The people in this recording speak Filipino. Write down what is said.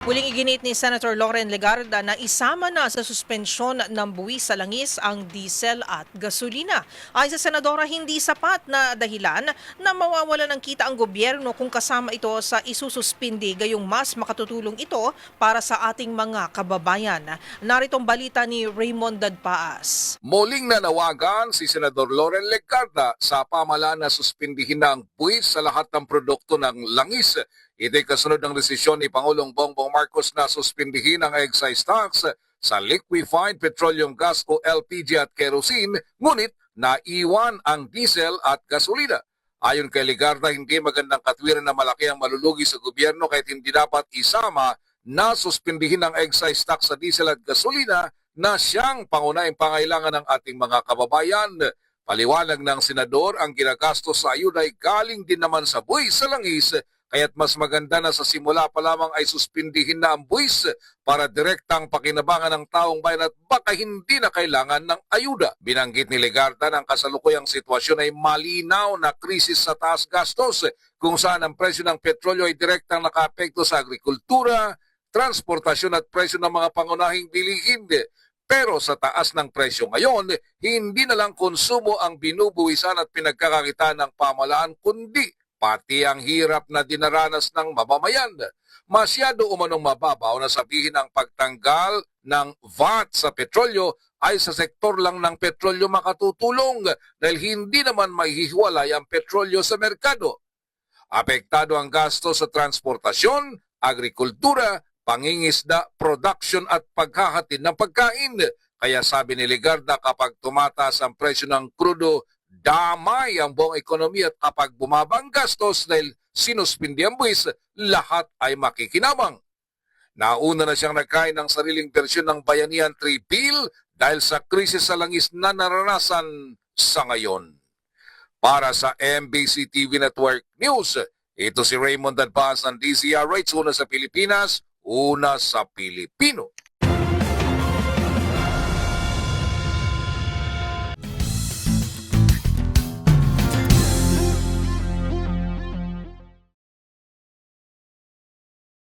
Muling iginit ni Senator Loren Legarda na isama na sa suspensyon ng buwis sa langis ang diesel at gasolina. Ayon sa senadora, hindi sapat na dahilan na mawawala ng kita ang gobyerno kung kasama ito sa isususpindi, gayong mas makatutulong ito para sa ating mga kababayan. Naritong balita ni Raymond Dadpaas. Muling nanawagan si Senador Loren Legarda sa pamahalaan na suspindihin na ang buwis sa lahat ng produkto ng langis. Ito'y kasunod ng desisyon ni Pangulong Bongbong Marcos na suspindihin ang excise tax sa liquefied petroleum gas o LPG at kerosene, ngunit naiwan ang diesel at gasolina. Ayon kay Legarda, hindi magandang katwiran na malaki ang malulugi sa gobyerno kahit hindi dapat isama na suspindihin ang excise tax sa diesel at gasolina na siyang pangunahing pangailangan ng ating mga kababayan. Paliwanag ng senador, ang ginagastos sa ayuda ay galing din naman sa buwis sa langis, kaya't mas maganda na sa simula pa lamang ay suspindihin na ang buwis para direktang pakinabangan ng taong bayan at baka hindi na kailangan ng ayuda. Binanggit ni Legarda ng kasalukuyang sitwasyon ay malinaw na krisis sa taas gastos kung saan ang presyo ng petrolyo ay direktang nakaapekto sa agrikultura, transportasyon at presyo ng mga pangunahing bilihin. Pero sa taas ng presyo ngayon, hindi na lang konsumo ang binubuwisan at pinagkakakitaan ng pamahalaan, kundi pati ang hirap na dinaranas ng mamamayan. Masyado umanong mababaw na sabihin ang pagtanggal ng VAT sa petrolyo ay sa sektor lang ng petrolyo makatutulong dahil hindi naman maihiwalay ang petrolyo sa merkado. Apektado ang gasto sa transportasyon, agrikultura, pangingisda, production at paghahatid ng pagkain. Kaya sabi ni Legarda, kapag tumataas ang presyo ng krudo, damay ang buong ekonomiya at kapag bumaba ang gastos dahil sinuspindi ang buwis, lahat ay makikinabang. Nauna na siyang nagkain ng sariling bersyon ng Bayanihan 3 Bill dahil sa krisis sa langis na naranasan sa ngayon. Para sa MBC TV Network News, ito si Raymond Dadpaas ng DZRH, una sa Pilipinas, una sa Pilipino.